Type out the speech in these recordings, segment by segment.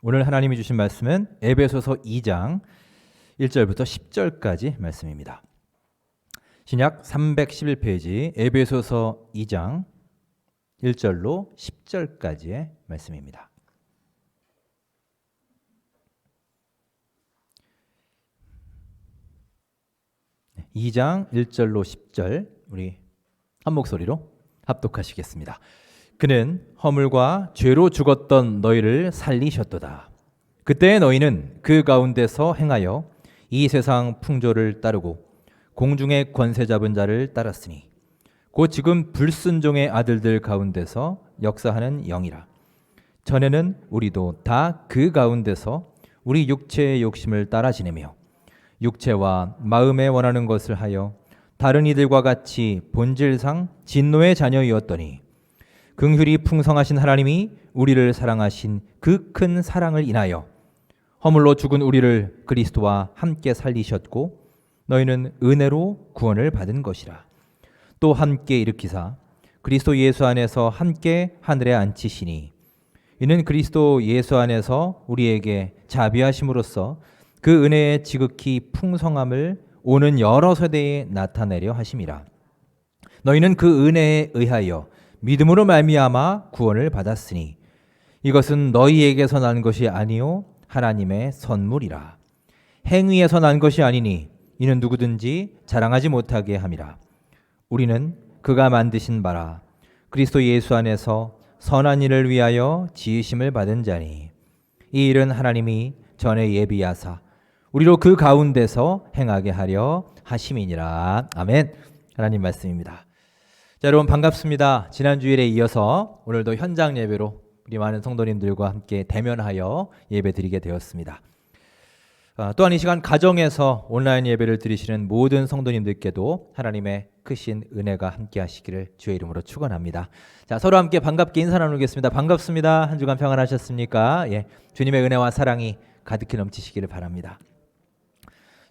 오늘 하나님이 주신 말씀은 에베소서 2장 1절부터 10절까지 말씀입니다. 신약 311페이지 에베소서 2장 1절로 10절까지의 말씀입니다. 네, 2장 1절로 10절 우리 한 목소리로 합독하시겠습니다. 그는 허물과 죄로 죽었던 너희를 살리셨도다. 그때 너희는 그 가운데서 행하여 이 세상 풍조를 따르고 공중의 권세 잡은 자를 따랐으니 곧 지금 불순종의 아들들 가운데서 역사하는 영이라. 전에는 우리도 다 그 가운데서 우리 육체의 욕심을 따라 지내며 육체와 마음에 원하는 것을 하여 다른 이들과 같이 본질상 진노의 자녀이었더니 긍휼이 풍성하신 하나님이 우리를 사랑하신 그 큰 사랑을 인하여 허물로 죽은 우리를 그리스도와 함께 살리셨고 너희는 은혜로 구원을 받은 것이라. 또 함께 일으키사 그리스도 예수 안에서 함께 하늘에 앉히시니 이는 그리스도 예수 안에서 우리에게 자비하심으로써 그 은혜의 지극히 풍성함을 오는 여러 세대에 나타내려 하심이라. 너희는 그 은혜에 의하여 믿음으로 말미암아 구원을 받았으니 이것은 너희에게서 난 것이 아니요 하나님의 선물이라. 행위에서 난 것이 아니니 이는 누구든지 자랑하지 못하게 함이라. 우리는 그가 만드신 바라 그리스도 예수 안에서 선한 일을 위하여 지으심을 받은 자니 이 일은 하나님이 전에 예비하사 우리로 그 가운데서 행하게 하려 하심이니라. 아멘. 하나님 말씀입니다. 자, 여러분 반갑습니다. 지난 주일에 이어서 오늘도 현장 예배로 우리 많은 성도님들과 함께 대면하여 예배 드리게 되었습니다. 또한 이 시간 가정에서 온라인 예배를 드리시는 모든 성도님들께도 하나님의 크신 은혜가 함께 하시기를 주의 이름으로 축원합니다. 자, 서로 함께 반갑게 인사 나누겠습니다. 반갑습니다. 한 주간 평안하셨습니까? 예, 주님의 은혜와 사랑이 가득히 넘치시기를 바랍니다.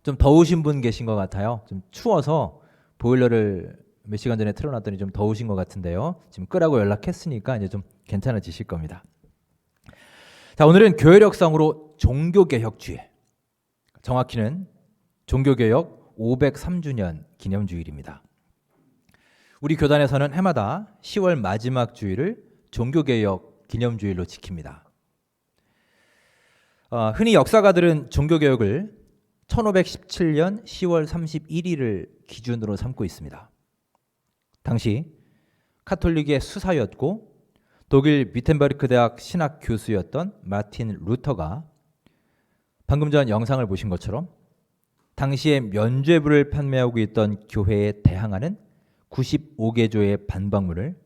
좀 더우신 분 계신 것 같아요. 좀 추워서 보일러를 몇 시간 전에 틀어놨더니 좀 더우신 것 같은데요. 지금 끄라고 연락했으니까 이제 좀 괜찮아지실 겁니다. 자, 오늘은 교회력상으로 종교개혁주일, 정확히는 종교개혁 503주년 기념주일입니다. 우리 교단에서는 해마다 10월 마지막 주일을 종교개혁 기념주일로 지킵니다. 흔히 역사가들은 종교개혁을 1517년 10월 31일을 기준으로 삼고 있습니다. 당시 카톨릭의 수사였고 독일 비텐베르크 대학 신학 교수였던 마틴 루터가 방금 전 영상을 보신 것처럼 당시에 면죄부를 판매하고 있던 교회에 대항하는 95개조의 반박문을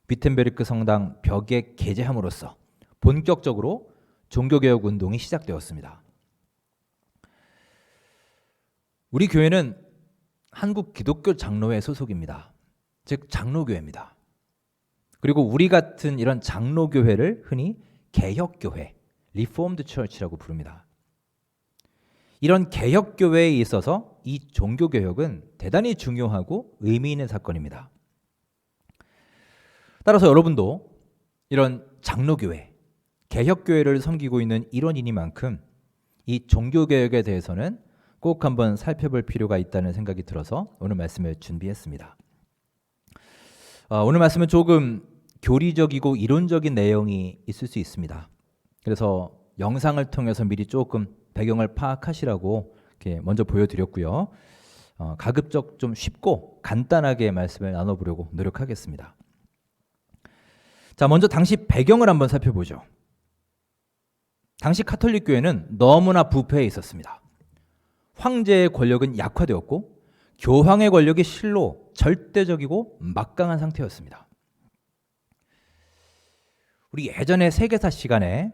비텐베르크 성당 벽에 게재함으로써 본격적으로 종교개혁 운동이 시작되었습니다. 우리 교회는 한국 기독교 장로회 소속입니다. 즉 장로교회입니다. 그리고 우리 같은 이런 장로교회를 흔히 개혁교회, 리포엄드 처치라고 부릅니다. 이런 개혁교회에 있어서 이 종교개혁은 대단히 중요하고 의미 있는 사건입니다. 따라서 여러분도 이런 장로교회, 개혁교회를 섬기고 있는 일원이니만큼 이 종교개혁에 대해서는 꼭 한번 살펴볼 필요가 있다는 생각이 들어서 오늘 말씀을 준비했습니다. 오늘 말씀은 조금 교리적이고 이론적인 내용이 있을 수 있습니다. 그래서 영상을 통해서 미리 조금 배경을 파악하시라고 이렇게 먼저 보여드렸고요. 가급적 좀 쉽고 간단하게 말씀을 나눠보려고 노력하겠습니다. 자, 먼저 당시 배경을 한번 살펴보죠. 당시 카톨릭 교회는 너무나 부패해 있었습니다. 황제의 권력은 약화되었고 교황의 권력이 실로 절대적이고 막강한 상태였습니다. 우리 예전에 세계사 시간에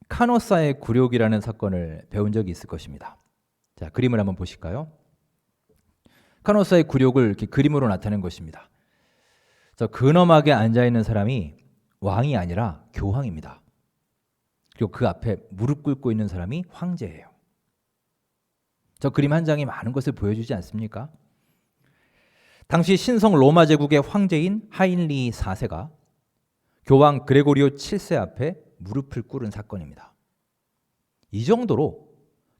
카노사의 굴욕이라는 사건을 배운 적이 있을 것입니다. 자, 그림을 한번 보실까요? 카노사의 굴욕을 이렇게 그림으로 나타낸 것입니다. 저 근엄하게 앉아있는 사람이 왕이 아니라 교황입니다. 그리고 그 앞에 무릎 꿇고 있는 사람이 황제예요. 저 그림 한 장이 많은 것을 보여주지 않습니까? 당시 신성 로마 제국의 황제인 하인리 4세가 교황 그레고리오 7세 앞에 무릎을 꿇은 사건입니다. 이 정도로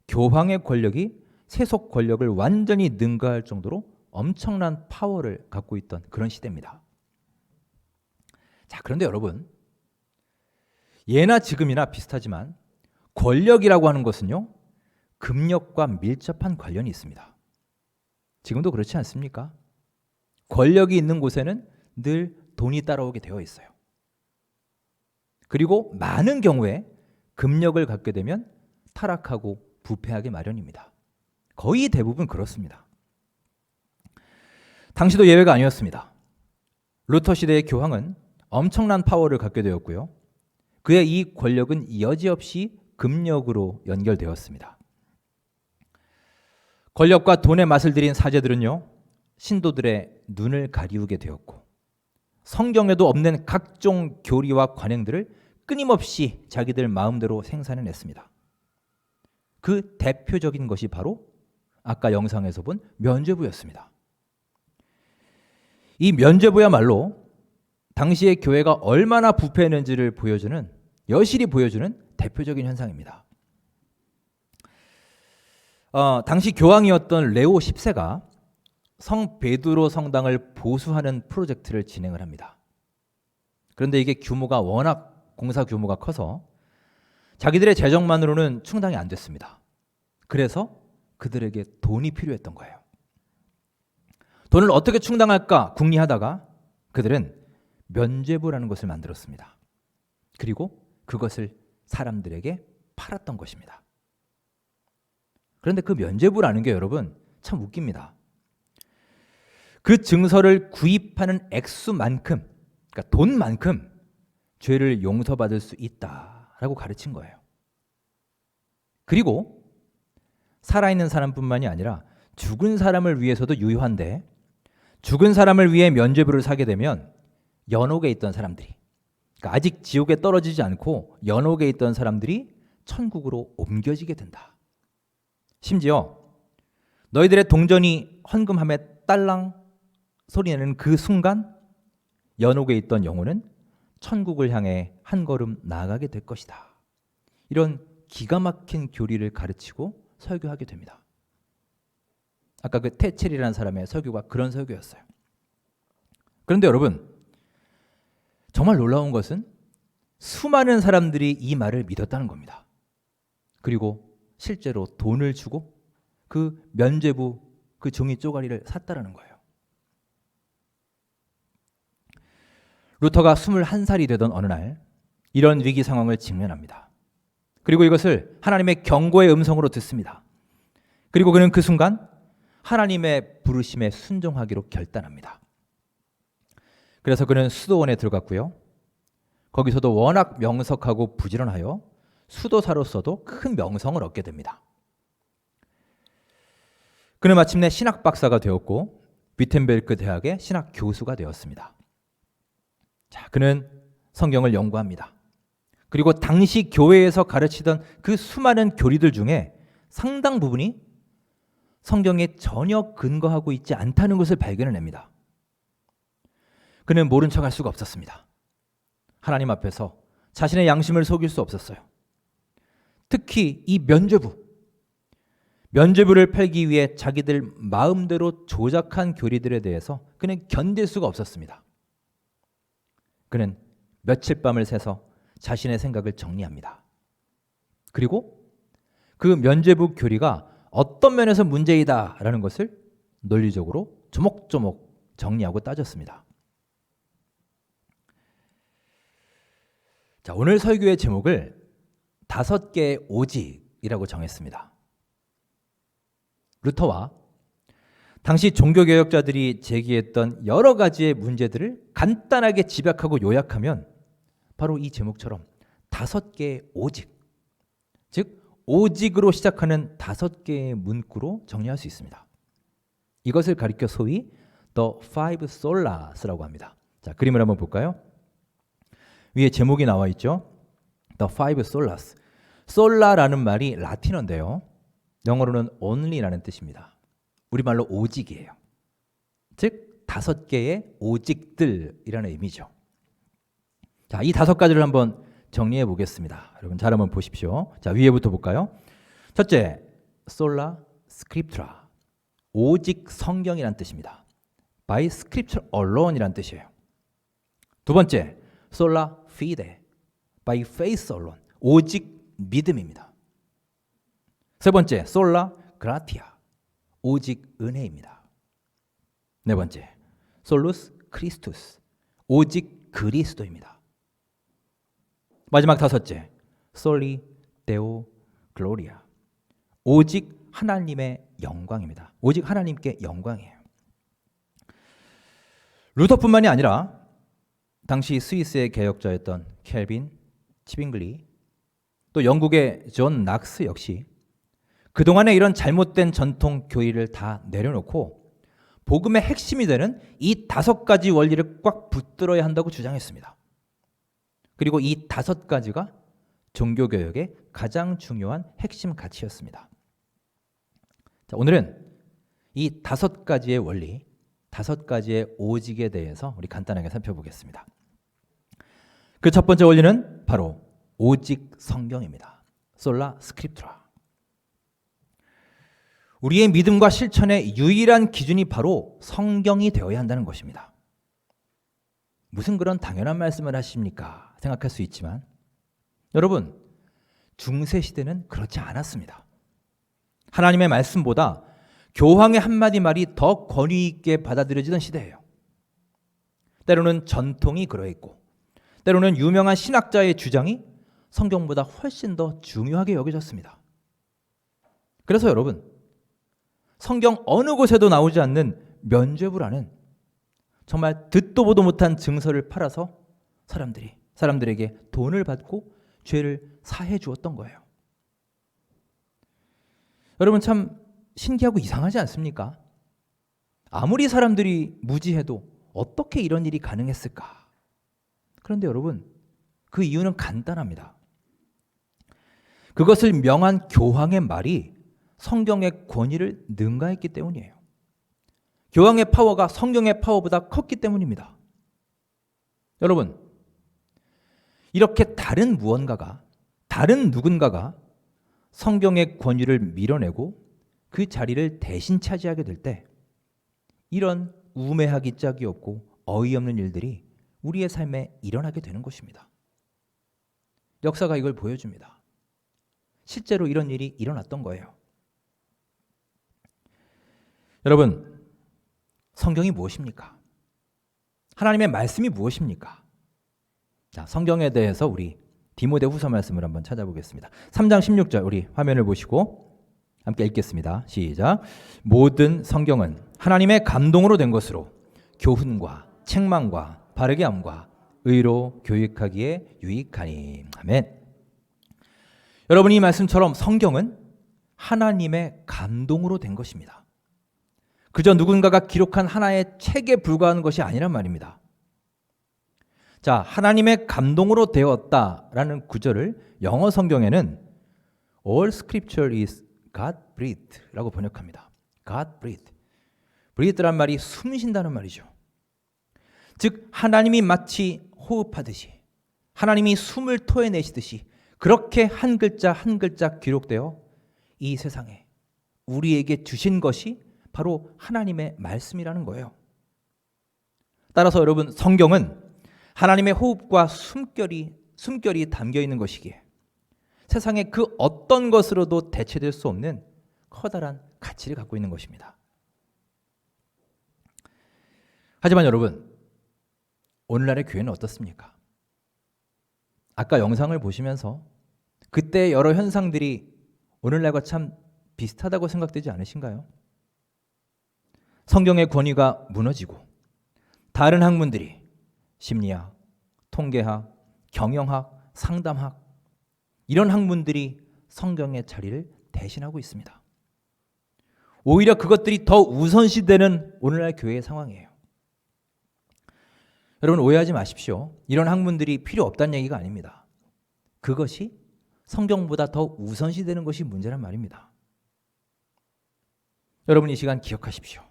교황의 권력이 세속 권력을 완전히 능가할 정도로 엄청난 파워를 갖고 있던 그런 시대입니다. 자, 그런데 여러분, 예나 지금이나 비슷하지만 권력이라고 하는 것은요, 금력과 밀접한 관련이 있습니다. 지금도 그렇지 않습니까? 권력이 있는 곳에는 늘 돈이 따라오게 되어 있어요. 그리고 많은 경우에 금력을 갖게 되면 타락하고 부패하기 마련입니다. 거의 대부분 그렇습니다. 당시도 예외가 아니었습니다. 루터 시대의 교황은 엄청난 파워를 갖게 되었고요. 그의 이 권력은 여지없이 금력으로 연결되었습니다. 권력과 돈의 맛을 들인 사제들은요, 신도들의 눈을 가리우게 되었고 성경에도 없는 각종 교리와 관행들을 끊임없이 자기들 마음대로 생산해냈습니다. 그 대표적인 것이 바로 아까 영상에서 본 면죄부였습니다. 이 면죄부야말로 당시의 교회가 얼마나 부패했는지를 보여주는, 여실히 보여주는 대표적인 현상입니다. 당시 교황이었던 레오 10세가 성 베드로 성당을 보수하는 프로젝트를 진행을 합니다. 그런데 이게 규모가 워낙 공사 규모가 커서 자기들의 재정만으로는 충당이 안 됐습니다. 그래서 그들에게 돈이 필요했던 거예요. 돈을 어떻게 충당할까 궁리하다가 그들은 면죄부라는 것을 만들었습니다. 그리고 그것을 사람들에게 팔았던 것입니다. 그런데 그 면죄부라는 게 여러분 참 웃깁니다. 그 증서를 구입하는 액수만큼, 그러니까 돈만큼 죄를 용서받을 수 있다라고 가르친 거예요. 그리고 살아있는 사람뿐만이 아니라 죽은 사람을 위해서도 유효한데, 죽은 사람을 위해 면죄부를 사게 되면 연옥에 있던 사람들이, 그러니까 아직 지옥에 떨어지지 않고 연옥에 있던 사람들이 천국으로 옮겨지게 된다. 심지어 너희들의 동전이 헌금함에 딸랑 소리내는 그 순간 연옥에 있던 영혼은 천국을 향해 한 걸음 나아가게 될 것이다. 이런 기가 막힌 교리를 가르치고 설교하게 됩니다. 아까 그 테첼이라는 사람의 설교가 그런 설교였어요. 그런데 여러분, 정말 놀라운 것은 수많은 사람들이 이 말을 믿었다는 겁니다. 그리고 실제로 돈을 주고 그 면죄부, 그 종이 쪼가리를 샀다라는 거예요. 루터가 21살이 되던 어느 날 이런 위기 상황을 직면합니다. 그리고 이것을 하나님의 경고의 음성으로 듣습니다. 그리고 그는 그 순간 하나님의 부르심에 순종하기로 결단합니다. 그래서 그는 수도원에 들어갔고요. 거기서도 워낙 명석하고 부지런하여 수도사로서도 큰 명성을 얻게 됩니다. 그는 마침내 신학 박사가 되었고 위텐베르크 대학의 신학 교수가 되었습니다. 자, 그는 성경을 연구합니다. 그리고 당시 교회에서 가르치던 그 수많은 교리들 중에 상당 부분이 성경에 전혀 근거하고 있지 않다는 것을 발견해냅니다. 그는 모른 척할 수가 없었습니다. 하나님 앞에서 자신의 양심을 속일 수 없었어요. 특히 이 면죄부를 팔기 위해 자기들 마음대로 조작한 교리들에 대해서 그는 견딜 수가 없었습니다. 그는 며칠 밤을 새서 자신의 생각을 정리합니다. 그리고 그 면죄부 교리가 어떤 면에서 문제이다라는 것을 논리적으로 조목조목 정리하고 따졌습니다. 자, 오늘 설교의 제목을 5개의 오직이라고 정했습니다. 루터와 당시 종교개혁자들이 제기했던 여러 가지의 문제들을 간단하게 집약하고 요약하면 바로 이 제목처럼 5개의 오직, 즉 오직으로 시작하는 5개의 문구로 정리할 수 있습니다. 이것을 가리켜 소위 The Five Solas라고 합니다. 자, 그림을 한번 볼까요? 위에 제목이 나와 있죠. The Five Solas. 솔라라는 말이 라틴어인데요. 영어로는 only라는 뜻입니다. 우리말로 오직이에요. 즉 5개의 오직들이라는 의미죠. 자, 이 5가지를 한번 정리해 보겠습니다. 여러분 잘 한번 보십시오. 자, 위에부터 볼까요? 첫째, 솔라 스크립트라. 오직 성경이란 뜻입니다. by scripture alone이란 뜻이에요. 두 번째, 솔라 피데. by faith alone. 오직 믿음입니다. 세 번째, 솔라 그라티아. 오직 은혜입니다. 네 번째, 솔루스 크리스투스. 오직 그리스도입니다. 마지막 다섯째, 솔리 데오 글로리아. 오직 하나님의 영광입니다. 오직 하나님께 영광이에요. 루터뿐만이 아니라 당시 스위스의 개혁자였던 켈빈, 치빙글리, 또 영국의 존 낙스 역시 그동안의 이런 잘못된 전통 교리를 다 내려놓고 복음의 핵심이 되는 이 5가지 원리를 꽉 붙들어야 한다고 주장했습니다. 그리고 이 5가지가 종교개혁의 가장 중요한 핵심 가치였습니다. 자, 오늘은 이 5가지의 원리, 5가지의 오직에 대해서 우리 간단하게 살펴보겠습니다. 그 첫 번째 원리는 바로 오직 성경입니다. 솔라 스크립트라. 우리의 믿음과 실천의 유일한 기준이 바로 성경이 되어야 한다는 것입니다. 무슨 그런 당연한 말씀을 하십니까? 생각할 수 있지만 여러분, 중세 시대는 그렇지 않았습니다. 하나님의 말씀보다 교황의 한마디 말이 더 권위 있게 받아들여지던 시대예요. 때로는 전통이 그러했고 때로는 유명한 신학자의 주장이 성경보다 훨씬 더 중요하게 여겨졌습니다. 그래서 여러분, 성경 어느 곳에도 나오지 않는 면죄부라는 정말 듣도 보도 못한 증서를 팔아서 사람들에게 돈을 받고 죄를 사해 주었던 거예요. 여러분 참 신기하고 이상하지 않습니까? 아무리 사람들이 무지해도 어떻게 이런 일이 가능했을까? 그런데 여러분, 그 이유는 간단합니다. 그것을 명한 교황의 말이 성경의 권위를 능가했기 때문이에요. 교황의 파워가 성경의 파워보다 컸기 때문입니다. 여러분, 이렇게 다른 누군가가 성경의 권위를 밀어내고 그 자리를 대신 차지하게 될 때 이런 우매하기 짝이 없고 어이없는 일들이 우리의 삶에 일어나게 되는 것입니다. 역사가 이걸 보여줍니다. 실제로 이런 일이 일어났던 거예요. 여러분, 성경이 무엇입니까? 하나님의 말씀이 무엇입니까? 자, 성경에 대해서 우리 디모데후서 말씀을 한번 찾아보겠습니다. 3장 16절 우리 화면을 보시고 함께 읽겠습니다. 시작. 모든 성경은 하나님의 감동으로 된 것으로 교훈과 책망과 바르게 함과 의로 교육하기에 유익하니. 아멘. 여러분, 이 말씀처럼 성경은 하나님의 감동으로 된 것입니다. 그저 누군가가 기록한 하나의 책에 불과한 것이 아니란 말입니다. 자, 하나님의 감동으로 되었다라는 구절을 영어 성경에는 All Scripture is God-breathed 라고 번역합니다. God-breathed. breathe란 말이 숨 쉰다는 말이죠. 즉 하나님이 마치 호흡하듯이, 하나님이 숨을 토해내시듯이 그렇게 한 글자 한 글자 기록되어 이 세상에 우리에게 주신 것이 바로 하나님의 말씀이라는 거예요. 따라서 여러분, 성경은 하나님의 호흡과 숨결이 담겨 있는 것이기에 세상의 그 어떤 것으로도 대체될 수 없는 커다란 가치를 갖고 있는 것입니다. 하지만 여러분, 오늘날의 교회는 어떻습니까? 아까 영상을 보시면서 그때 여러 현상들이 오늘날과 참 비슷하다고 생각되지 않으신가요? 성경의 권위가 무너지고 다른 학문들이 심리학, 통계학, 경영학, 상담학 이런 학문들이 성경의 자리를 대신하고 있습니다. 오히려 그것들이 더 우선시되는 오늘날 교회의 상황이에요. 여러분, 오해하지 마십시오. 이런 학문들이 필요 없다는 얘기가 아닙니다. 그것이 성경보다 더 우선시되는 것이 문제란 말입니다. 여러분, 이 시간 기억하십시오.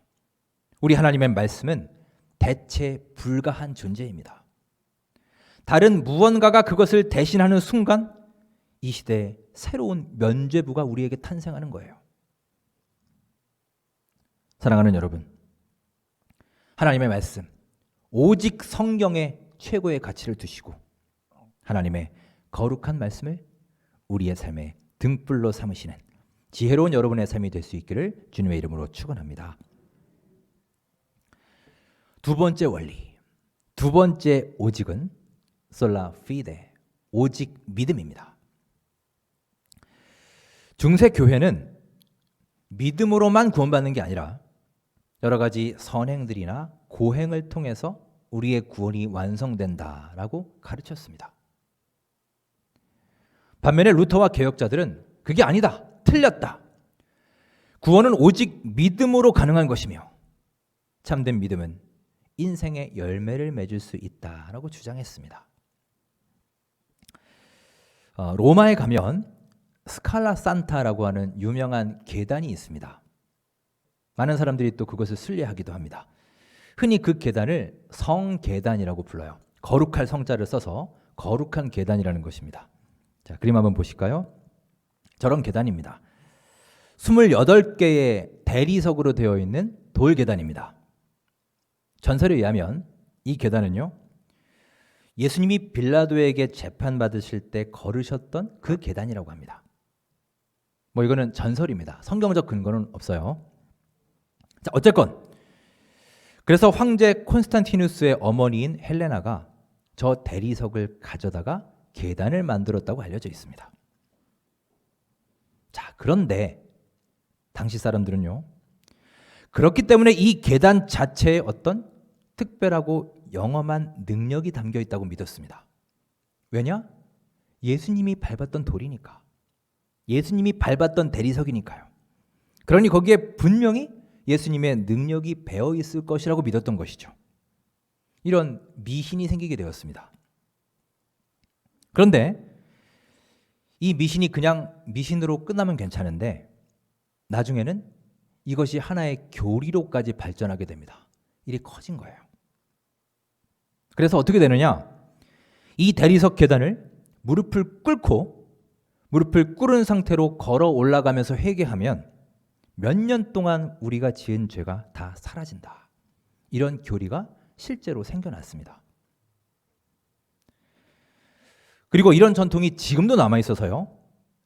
우리 하나님의 말씀은 대체 불가한 존재입니다. 다른 무언가가 그것을 대신하는 순간 이 시대에 새로운 면죄부가 우리에게 탄생하는 거예요. 사랑하는 여러분, 하나님의 말씀, 오직 성경에 최고의 가치를 두시고 하나님의 거룩한 말씀을 우리의 삶의 등불로 삼으시는 지혜로운 여러분의 삶이 될 수 있기를 주님의 이름으로 축원합니다. 두 번째 원리, 두 번째 오직은 솔라 피데, 오직 믿음입니다. 중세 교회는 믿음으로만 구원받는 게 아니라 여러 가지 선행들이나 고행을 통해서 우리의 구원이 완성된다라고 가르쳤습니다. 반면에 루터와 개혁자들은 그게 아니다, 틀렸다. 구원은 오직 믿음으로 가능한 것이며 참된 믿음은 인생의 열매를 맺을 수 있다라고 주장했습니다. 로마에 가면 스칼라 산타라고 하는 유명한 계단이 있습니다. 많은 사람들이 또 그것을 순례하기도 합니다. 흔히 그 계단을 성계단이라고 불러요. 거룩할 성자를 써서 거룩한 계단이라는 것입니다. 자, 그림 한번 보실까요? 저런 계단입니다. 28개의 대리석으로 되어 있는 돌 계단입니다. 전설에 의하면 이 계단은요, 예수님이 빌라도에게 재판받으실 때 걸으셨던 그 계단이라고 합니다. 뭐 이거는 전설입니다. 성경적 근거는 없어요. 자, 어쨌건 그래서 황제 콘스탄티누스의 어머니인 헬레나가 저 대리석을 가져다가 계단을 만들었다고 알려져 있습니다. 자, 그런데 당시 사람들은요, 그렇기 때문에 이 계단 자체에 어떤 특별하고 영험한 능력이 담겨 있다고 믿었습니다. 왜냐? 예수님이 밟았던 돌이니까. 예수님이 밟았던 대리석이니까요. 그러니 거기에 분명히 예수님의 능력이 배어 있을 것이라고 믿었던 것이죠. 이런 미신이 생기게 되었습니다. 그런데 이 미신이 그냥 미신으로 끝나면 괜찮은데 나중에는 이것이 하나의 교리로까지 발전하게 됩니다. 일이 커진 거예요. 그래서 어떻게 되느냐? 이 대리석 계단을 무릎을 꿇은 상태로 걸어 올라가면서 회개하면 몇 년 동안 우리가 지은 죄가 다 사라진다. 이런 교리가 실제로 생겨났습니다. 그리고 이런 전통이 지금도 남아있어서요,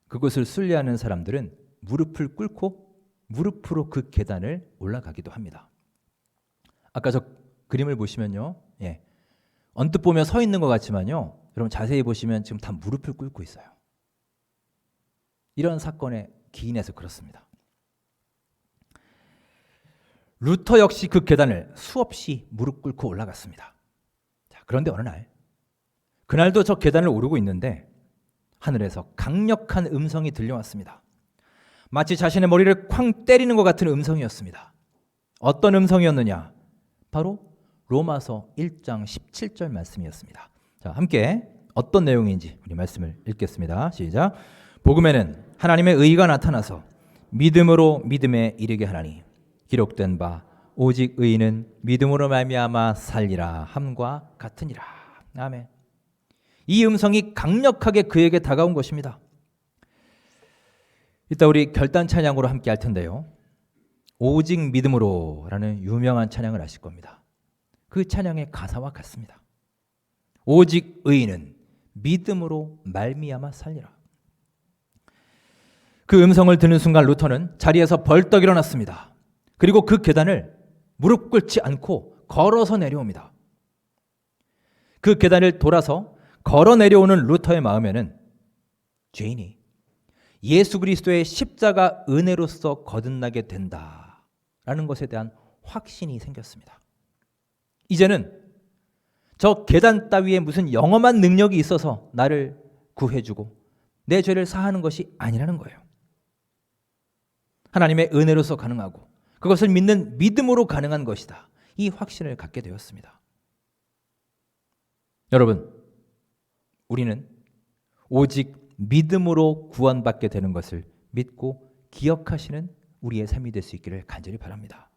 그것을 순례하는 사람들은 무릎을 꿇고 무릎으로 그 계단을 올라가기도 합니다. 아까 저 그림을 보시면요, 언뜻 보면 서 있는 것 같지만요, 여러분 자세히 보시면 지금 다 무릎을 꿇고 있어요. 이런 사건에 기인해서 그렇습니다. 루터 역시 그 계단을 수없이 무릎 꿇고 올라갔습니다. 자, 그런데 어느 날, 그날도 저 계단을 오르고 있는데 하늘에서 강력한 음성이 들려왔습니다. 마치 자신의 머리를 쾅 때리는 것 같은 음성이었습니다. 어떤 음성이었느냐? 바로 로마서 1장 17절 말씀이었습니다. 자, 함께 어떤 내용인지 우리 말씀을 읽겠습니다. 시작. 복음에는 하나님의 의가 나타나서 믿음으로 믿음에 이르게 하나니 기록된 바 오직 의인은 믿음으로 말미암아 살리라 함과 같으니라. 아멘. 이 음성이 강력하게 그에게 다가온 것입니다. 이따 우리 결단 찬양으로 함께 할 텐데요, 오직 믿음으로 라는 유명한 찬양을 아실 겁니다. 그 찬양의 가사와 같습니다. 오직 의인은 믿음으로 말미암아 살리라. 그 음성을 듣는 순간 루터는 자리에서 벌떡 일어났습니다. 그리고 그 계단을 무릎 꿇지 않고 걸어서 내려옵니다. 그 계단을 돌아서 걸어 내려오는 루터의 마음에는 죄인이 예수 그리스도의 십자가 은혜로서 거듭나게 된다라는 것에 대한 확신이 생겼습니다. 이제는 저 계단 따위에 무슨 영험한 능력이 있어서 나를 구해주고 내 죄를 사하는 것이 아니라는 거예요. 하나님의 은혜로서 가능하고 그것을 믿는 믿음으로 가능한 것이다. 이 확신을 갖게 되었습니다. 여러분, 우리는 오직 믿음으로 구원받게 되는 것을 믿고 기억하시는 우리의 삶이 될 수 있기를 간절히 바랍니다.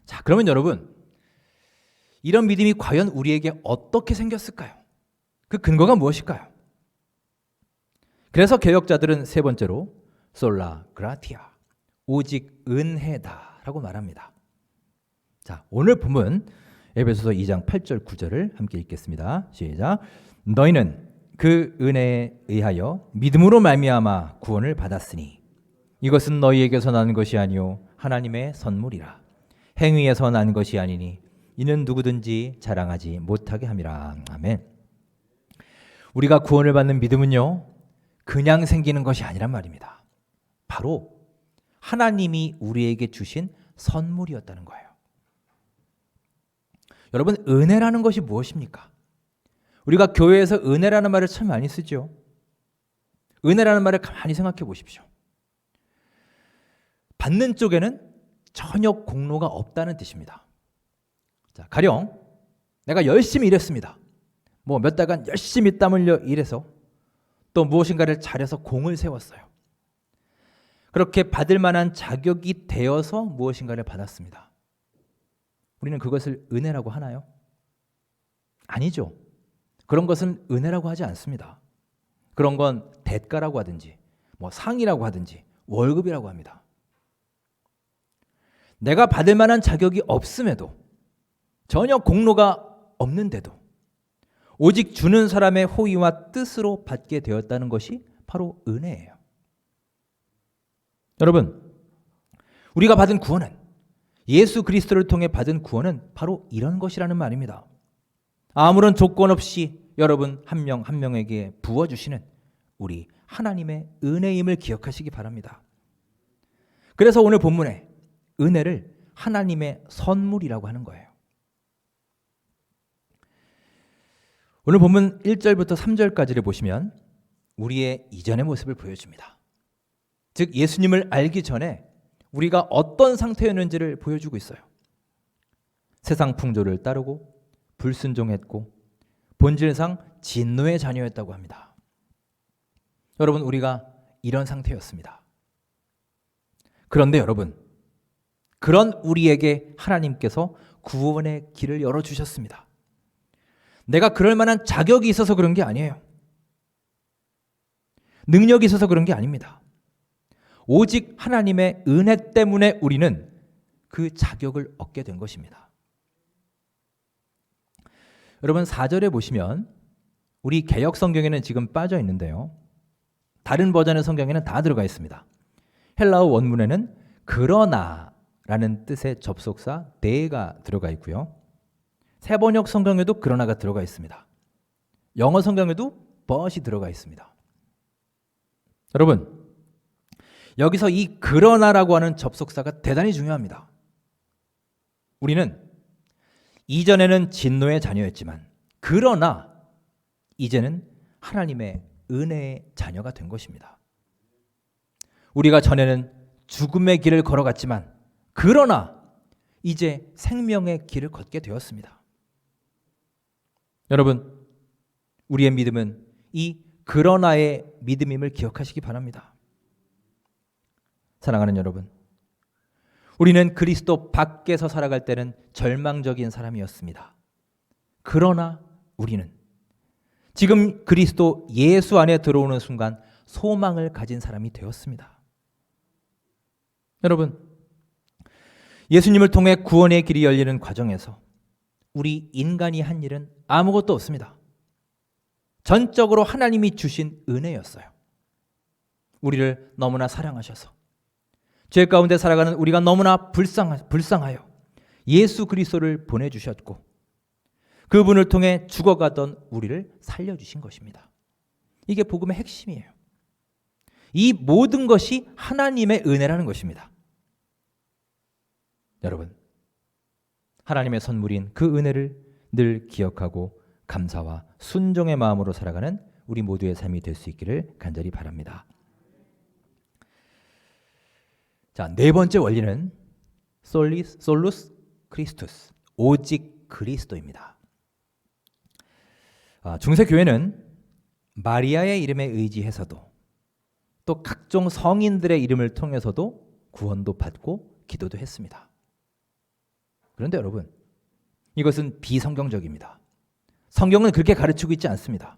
자, 그러면 여러분, 이런 믿음이 과연 우리에게 어떻게 생겼을까요? 그 근거가 무엇일까요? 그래서 개혁자들은 세 번째로 솔라 그라티아, 오직 은혜다라고 말합니다. 자, 오늘 본문 에베소서 2장 8절 9절을 함께 읽겠습니다. 시작. 너희는 그 은혜에 의하여 믿음으로 말미암아 구원을 받았으니 이것은 너희에게서 난 것이 아니요 하나님의 선물이라. 행위에서 난 것이 아니니 이는 누구든지 자랑하지 못하게 함이라. 아멘. 우리가 구원을 받는 믿음은요, 그냥 생기는 것이 아니란 말입니다. 바로 하나님이 우리에게 주신 선물이었다는 거예요. 여러분, 은혜라는 것이 무엇입니까? 우리가 교회에서 은혜라는 말을 참 많이 쓰죠. 은혜라는 말을 가만히 생각해 보십시오. 받는 쪽에는 전혀 공로가 없다는 뜻입니다. 자, 가령 내가 열심히 일했습니다. 몇 달간 열심히 땀 흘려 일해서 또 무엇인가를 잘해서 공을 세웠어요. 그렇게 받을 만한 자격이 되어서 무엇인가를 받았습니다. 우리는 그것을 은혜라고 하나요? 아니죠. 그런 것은 은혜라고 하지 않습니다. 그런 건 대가라고 하든지 상이라고 하든지 월급이라고 합니다. 내가 받을 만한 자격이 없음에도 전혀 공로가 없는데도 오직 주는 사람의 호의와 뜻으로 받게 되었다는 것이 바로 은혜예요. 여러분, 우리가 받은 구원은, 예수 그리스도를 통해 받은 구원은 바로 이런 것이라는 말입니다. 아무런 조건 없이 여러분 한 명 한 명에게 부어주시는 우리 하나님의 은혜임을 기억하시기 바랍니다. 그래서 오늘 본문에 은혜를 하나님의 선물이라고 하는 거예요. 오늘 본문 1절부터 3절까지를 보시면 우리의 이전의 모습을 보여줍니다. 즉 예수님을 알기 전에 우리가 어떤 상태였는지를 보여주고 있어요. 세상 풍조를 따르고 불순종했고 본질상 진노의 자녀였다고 합니다. 여러분, 우리가 이런 상태였습니다. 그런데 여러분, 그런 우리에게 하나님께서 구원의 길을 열어주셨습니다. 내가 그럴 만한 자격이 있어서 그런 게 아니에요. 능력이 있어서 그런 게 아닙니다. 오직 하나님의 은혜 때문에 우리는 그 자격을 얻게 된 것입니다. 여러분, 4절에 보시면 우리 개역 성경에는 지금 빠져 있는데요, 다른 버전의 성경에는 다 들어가 있습니다. 헬라어 원문에는 그러나라는 뜻의 접속사 데가 들어가 있고요, 세번역 성경에도 그러나가 들어가 있습니다. 영어 성경에도 but이 들어가 있습니다. 여러분, 여기서 이 그러나라고 하는 접속사가 대단히 중요합니다. 우리는 이전에는 진노의 자녀였지만 그러나 이제는 하나님의 은혜의 자녀가 된 것입니다. 우리가 전에는 죽음의 길을 걸어갔지만 그러나 이제 생명의 길을 걷게 되었습니다. 여러분, 우리의 믿음은 이 그러나의 믿음임을 기억하시기 바랍니다. 사랑하는 여러분, 우리는 그리스도 밖에서 살아갈 때는 절망적인 사람이었습니다. 그러나 우리는 지금 그리스도 예수 안에 들어오는 순간 소망을 가진 사람이 되었습니다. 여러분, 예수님을 통해 구원의 길이 열리는 과정에서 우리 인간이 한 일은 아무것도 없습니다. 전적으로 하나님이 주신 은혜였어요. 우리를 너무나 사랑하셔서 죄 가운데 살아가는 우리가 너무나 불쌍하여 예수 그리스도를 보내주셨고 그분을 통해 죽어가던 우리를 살려주신 것입니다. 이게 복음의 핵심이에요. 이 모든 것이 하나님의 은혜라는 것입니다. 여러분, 하나님의 선물인 그 은혜를 늘 기억하고 감사와 순종의 마음으로 살아가는 우리 모두의 삶이 될 수 있기를 간절히 바랍니다. 자, 네 번째 원리는 솔루스 크리스투스, 오직 그리스도입니다. 중세 교회는 마리아의 이름에 의지해서도 또 각종 성인들의 이름을 통해서도 구원도 받고 기도도 했습니다. 그런데 여러분, 이것은 비성경적입니다. 성경은 그렇게 가르치고 있지 않습니다.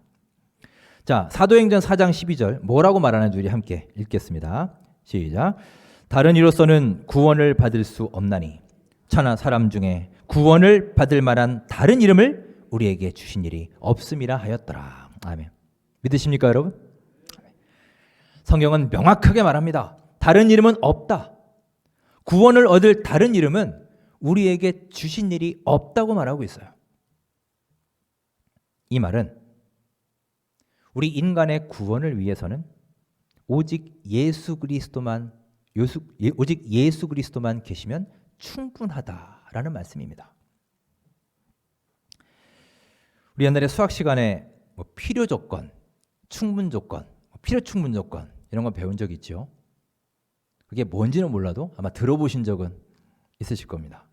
자, 사도행전 4장 12절 뭐라고 말하는지 우리 함께 읽겠습니다. 시작. 다른 이로서는 구원을 받을 수 없나니 천하 사람 중에 구원을 받을 만한 다른 이름을 우리에게 주신 일이 없음이라 하였더라. 아멘. 믿으십니까, 여러분? 성경은 명확하게 말합니다. 다른 이름은 없다. 구원을 얻을 다른 이름은 우리에게 주신 일이 없다고 말하고 있어요. 이 말은 우리 인간의 구원을 위해서는 오직 예수 그리스도만 계시면 충분하다라는 말씀입니다. 우리 옛날에 수학 시간에 필요 조건, 충분 조건, 필요 충분 조건 이런 거 배운 적 있죠? 그게 뭔지는 몰라도 아마 들어보신 적은 있으실 겁니다.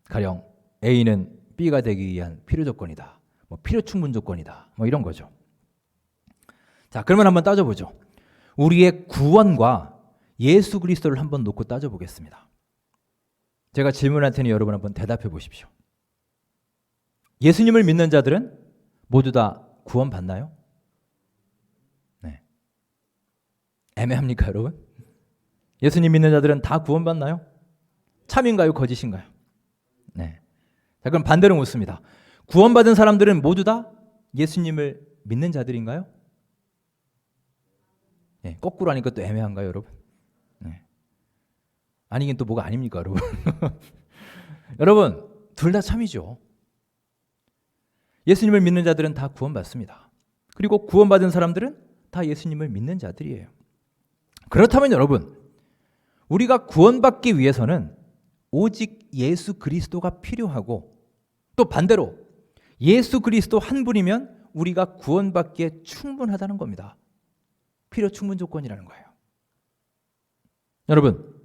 가령 A는 B가 되기 위한 필요 조건이다. 필요 충분 조건이다. 이런 거죠. 자, 그러면 한번 따져보죠. 우리의 구원과 예수 그리스도를 한번 놓고 따져보겠습니다. 제가 질문할 테니 여러분 한번 대답해 보십시오. 예수님을 믿는 자들은 모두 다 구원 받나요? 네. 애매합니까, 여러분? 예수님 믿는 자들은 다 구원 받나요? 참인가요, 거짓인가요? 네. 자, 그럼 반대로 묻습니다. 구원받은 사람들은 모두 다 예수님을 믿는 자들인가요? 네. 거꾸로 하니까 또 애매한가요, 여러분? 네. 아니긴 또 뭐가 아닙니까, 여러분? 여러분, 둘 다 참이죠. 예수님을 믿는 자들은 다 구원받습니다. 그리고 구원받은 사람들은 다 예수님을 믿는 자들이에요. 그렇다면 여러분, 우리가 구원받기 위해서는 오직 예수 그리스도가 필요하고 또 반대로 예수 그리스도 한 분이면 우리가 구원받기에 충분하다는 겁니다. 필요 충분 조건이라는 거예요. 여러분,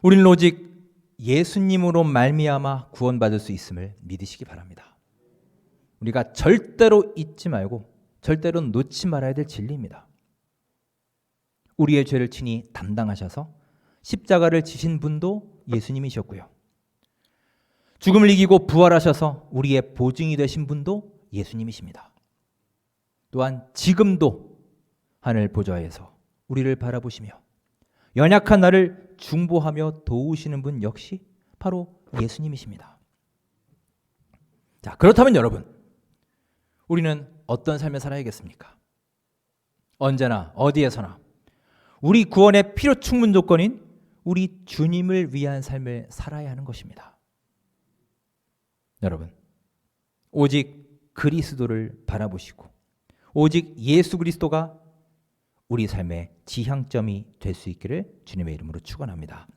우리는 오직 예수님으로 말미암아 구원받을 수 있음을 믿으시기 바랍니다. 우리가 절대로 잊지 말고 절대로 놓지 말아야 될 진리입니다. 우리의 죄를 친히 담당하셔서 십자가를 지신 분도 예수님이셨고요. 죽음을 이기고 부활하셔서 우리의 보증이 되신 분도 예수님이십니다. 또한 지금도 하늘 보좌에서 우리를 바라보시며 연약한 나를 중보하며 도우시는 분 역시 바로 예수님이십니다. 자, 그렇다면 여러분, 우리는 어떤 삶을 살아야겠습니까? 언제나 어디에서나 우리 구원의 필요 충분 조건인 우리 주님을 위한 삶을 살아야 하는 것입니다. 여러분, 오직 그리스도를 바라보시고 오직 예수 그리스도가 우리 삶의 지향점이 될 수 있기를 주님의 이름으로 축원합니다.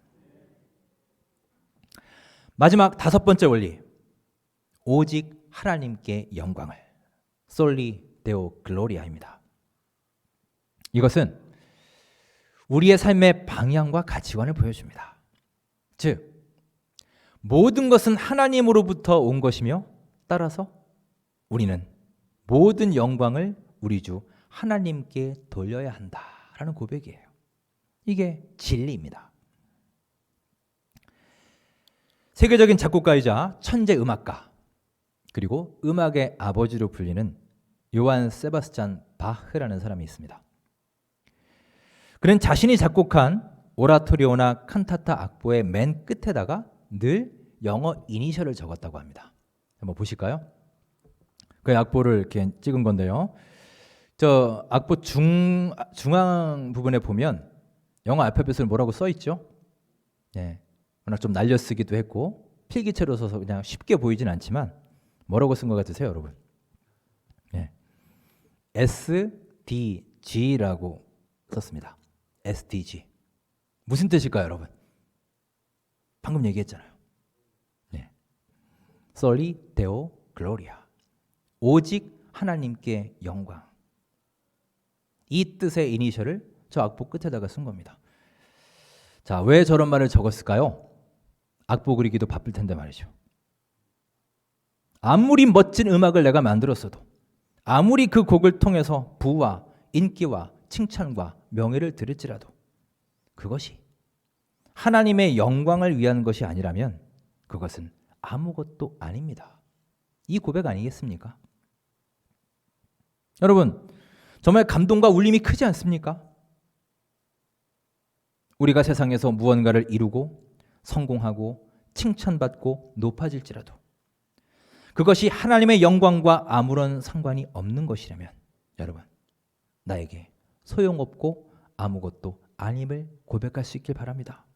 마지막 다섯 번째 원리, 오직 하나님께 영광을, 솔리 데오 글로리아입니다. 이것은 우리의 삶의 방향과 가치관을 보여줍니다. 즉, 모든 것은 하나님으로부터 온 것이며 따라서 우리는 모든 영광을 우리 주 하나님께 돌려야 한다라는 고백이에요. 이게 진리입니다. 세계적인 작곡가이자 천재 음악가 그리고 음악의 아버지로 불리는 요한 세바스찬 바흐라는 사람이 있습니다. 그는 자신이 작곡한 오라토리오나 칸타타 악보의 맨 끝에다가 늘 영어 이니셜을 적었다고 합니다. 한번 보실까요? 그 악보를 이렇게 찍은 건데요. 저 악보 중앙 부분에 보면 영어 알파벳을 뭐라고 써 있죠? 네, 워낙 좀 날려 쓰기도 했고 필기체로 써서 그냥 쉽게 보이진 않지만 뭐라고 쓴 것 같으세요, 여러분? 네, SDG라고 썼습니다. SDG 무슨 뜻일까요, 여러분? 방금 얘기했잖아요. 네, 솔리 데오 글로리아, 오직 하나님께 영광. 이 뜻의 이니셜을 저 악보 끝에다가 쓴 겁니다. 자, 왜 저런 말을 적었을까요? 악보 그리기도 바쁠 텐데 말이죠. 아무리 멋진 음악을 내가 만들었어도, 아무리 그 곡을 통해서 부와 인기와 칭찬과 명예를 들을지라도 그것이 하나님의 영광을 위한 것이 아니라면 그것은 아무것도 아닙니다. 이 고백 아니겠습니까? 여러분, 정말 감동과 울림이 크지 않습니까? 우리가 세상에서 무언가를 이루고 성공하고 칭찬받고 높아질지라도 그것이 하나님의 영광과 아무런 상관이 없는 것이라면 여러분, 나에게 소용없고 아무것도 아님을 고백할 수 있길 바랍니다.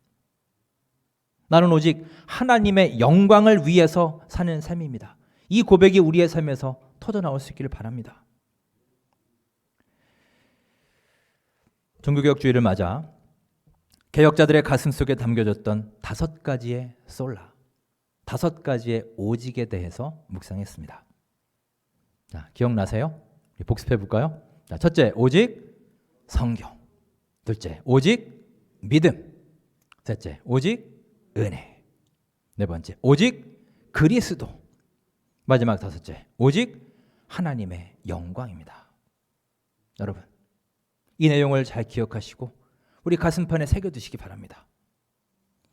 나는 오직 하나님의 영광을 위해서 사는 삶입니다. 이 고백이 우리의 삶에서 터져나올 수 있기를 바랍니다. 종교개혁주의를 맞아 개혁자들의 가슴 속에 담겨졌던 5가지의 솔라, 5가지의 오직에 대해서 묵상했습니다. 자, 기억나세요? 복습해 볼까요? 자, 첫째, 오직 성경. 둘째, 오직 믿음. 셋째, 오직 은혜. 네 번째, 오직 그리스도. 마지막 5째, 오직 하나님의 영광입니다. 여러분, 이 내용을 잘 기억하시고 우리 가슴판에 새겨두시기 바랍니다.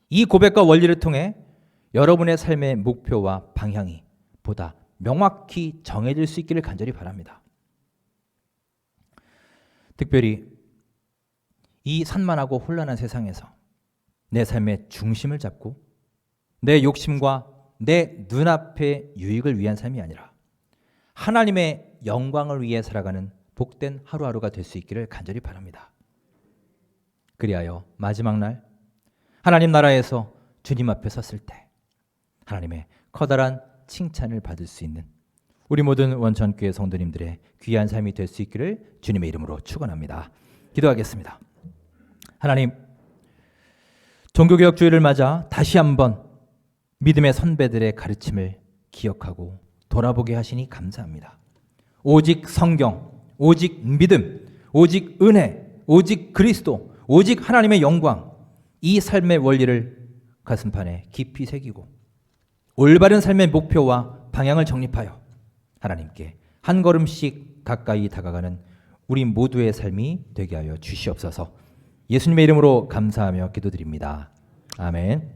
이 고백과 원리를 통해 여러분의 삶의 목표와 방향이 보다 명확히 정해질 수 있기를 간절히 바랍니다. 특별히 이 산만하고 혼란한 세상에서 내 삶의 중심을 잡고 내 욕심과 내 눈앞의 유익을 위한 삶이 아니라 하나님의 영광을 위해 살아가는 복된 하루하루가 될 수 있기를 간절히 바랍니다. 그리하여 마지막 날 하나님 나라에서 주님 앞에 섰을 때 하나님의 커다란 칭찬을 받을 수 있는 우리 모든 원천교회 성도님들의 귀한 삶이 될 수 있기를 주님의 이름으로 축원합니다. 기도하겠습니다. 하나님, 종교개혁주의를 맞아 다시 한번 믿음의 선배들의 가르침을 기억하고 돌아보게 하시니 감사합니다. 오직 성경, 오직 믿음, 오직 은혜, 오직 그리스도, 오직 하나님의 영광, 이 삶의 원리를 가슴판에 깊이 새기고 올바른 삶의 목표와 방향을 정립하여 하나님께 한 걸음씩 가까이 다가가는 우리 모두의 삶이 되게 하여 주시옵소서. 예수님의 이름으로 감사하며 기도드립니다. 아멘.